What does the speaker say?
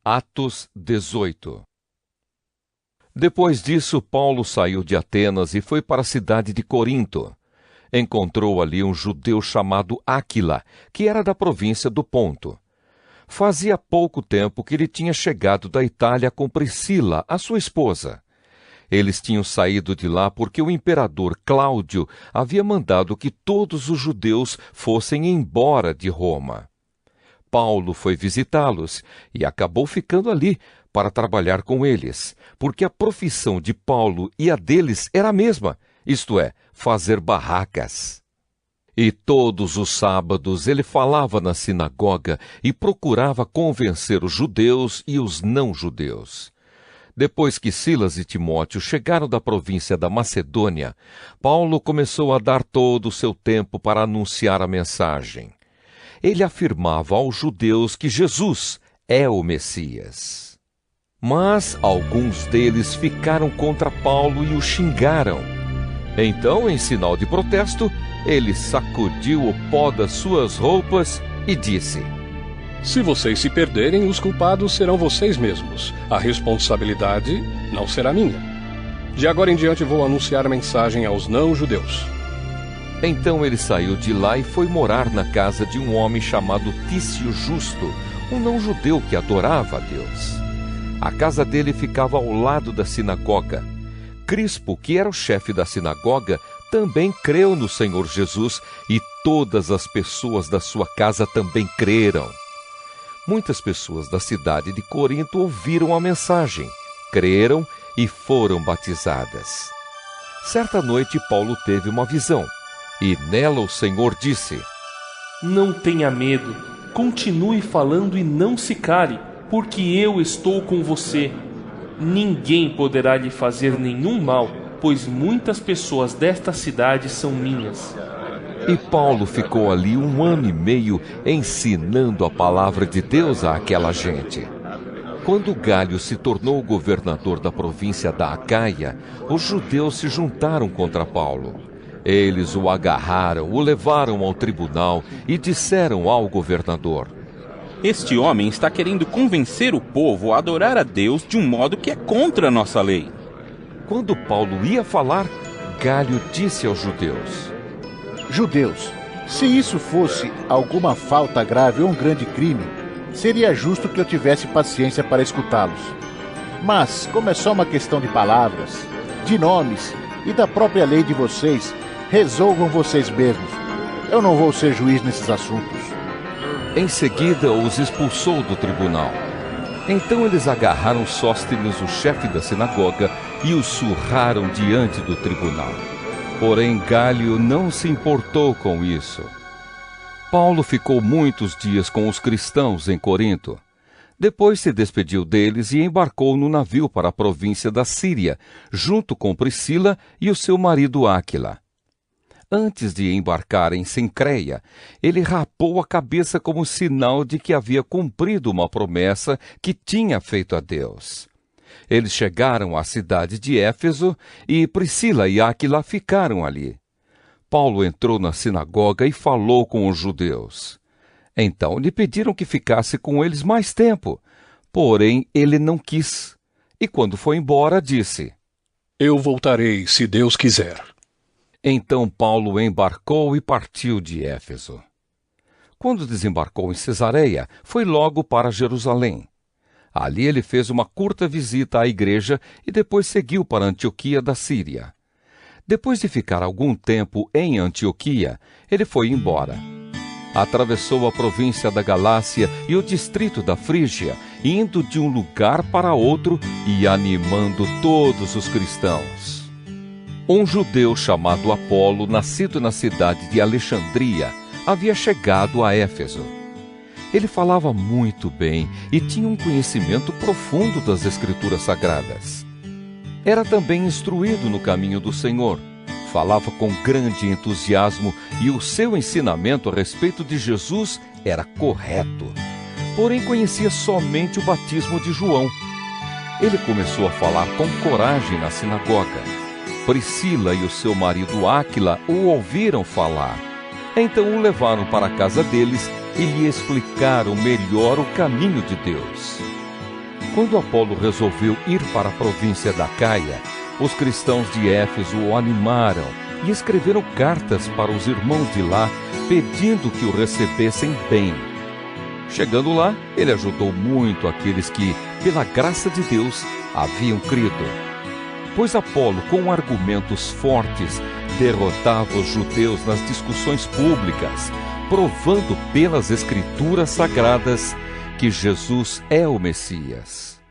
Atos 18. Depois disso, Paulo saiu de Atenas e foi para a cidade de Corinto. Encontrou ali um judeu chamado Áquila, que era da província do Ponto. Fazia pouco tempo que ele tinha chegado da Itália com Priscila, a sua esposa. Eles tinham saído de lá porque o imperador Cláudio havia mandado que todos os judeus fossem embora de Roma. Paulo foi visitá-los e acabou ficando ali para trabalhar com eles, porque a profissão de Paulo e a deles era a mesma, isto é, fazer barracas. E todos os sábados ele falava na sinagoga e procurava convencer os judeus e os não-judeus. Depois que Silas e Timóteo chegaram da província da Macedônia, Paulo começou a dar todo o seu tempo para anunciar a mensagem. Ele afirmava aos judeus que Jesus é o Messias. Mas alguns deles ficaram contra Paulo e o xingaram. Então, em sinal de protesto, ele sacudiu o pó das suas roupas e disse: Se vocês se perderem, os culpados serão vocês mesmos. A responsabilidade não será minha. De agora em diante vou anunciar a mensagem aos não-judeus. Então ele saiu de lá e foi morar na casa de um homem chamado Tício Justo, um não-judeu que adorava a Deus. A casa dele ficava ao lado da sinagoga. Crispo, que era o chefe da sinagoga, também creu no Senhor Jesus e todas as pessoas da sua casa também creram. Muitas pessoas da cidade de Corinto ouviram a mensagem, creram e foram batizadas. Certa noite Paulo teve uma visão, e nela o Senhor disse: Não tenha medo, continue falando e não se cale, porque eu estou com você. Ninguém poderá lhe fazer nenhum mal, pois muitas pessoas desta cidade são minhas. E Paulo ficou ali 1 ano e meio ensinando a palavra de Deus àquela gente. Quando Galio se tornou governador da província da Acaia, os judeus se juntaram contra Paulo. Eles o agarraram, o levaram ao tribunal e disseram ao governador: Este homem está querendo convencer o povo a adorar a Deus de um modo que é contra a nossa lei. Quando Paulo ia falar, Galio disse aos judeus: Judeus, se isso fosse alguma falta grave ou um grande crime, seria justo que eu tivesse paciência para escutá-los. Mas, como é só uma questão de palavras, de nomes e da própria lei de vocês, resolvam vocês mesmos. Eu não vou ser juiz nesses assuntos. Em seguida, os expulsou do tribunal. Então eles agarraram Sóstenes, o chefe da sinagoga, e o surraram diante do tribunal. Porém, Galio não se importou com isso. Paulo ficou muitos dias com os cristãos em Corinto. Depois se despediu deles e embarcou no navio para a província da Síria, junto com Priscila e o seu marido Áquila. Antes de embarcar em Cencreia, ele rapou a cabeça como sinal de que havia cumprido uma promessa que tinha feito a Deus. Eles chegaram à cidade de Éfeso e Priscila e Áquila ficaram ali. Paulo entrou na sinagoga e falou com os judeus. Então lhe pediram que ficasse com eles mais tempo, porém ele não quis. E quando foi embora, disse: Eu voltarei, se Deus quiser. Então Paulo embarcou e partiu de Éfeso. Quando desembarcou em Cesareia, foi logo para Jerusalém. Ali ele fez uma curta visita à igreja e depois seguiu para Antioquia da Síria. Depois de ficar algum tempo em Antioquia, ele foi embora. Atravessou a província da Galácia e o distrito da Frígia, indo de um lugar para outro e animando todos os cristãos. Um judeu chamado Apolo, nascido na cidade de Alexandria, havia chegado a Éfeso. Ele falava muito bem e tinha um conhecimento profundo das Escrituras Sagradas. Era também instruído no caminho do Senhor, falava com grande entusiasmo e o seu ensinamento a respeito de Jesus era correto. Porém, conhecia somente o batismo de João. Ele começou a falar com coragem na sinagoga. Priscila e o seu marido Áquila o ouviram falar. Então o levaram para a casa deles e lhe explicaram melhor o caminho de Deus. Quando Apolo resolveu ir para a província da Caia, os cristãos de Éfeso o animaram e escreveram cartas para os irmãos de lá, pedindo que o recebessem bem. Chegando lá, ele ajudou muito aqueles que, pela graça de Deus, haviam crido. Pois Apolo, com argumentos fortes, derrotava os judeus nas discussões públicas, provando pelas Escrituras Sagradas que Jesus é o Messias.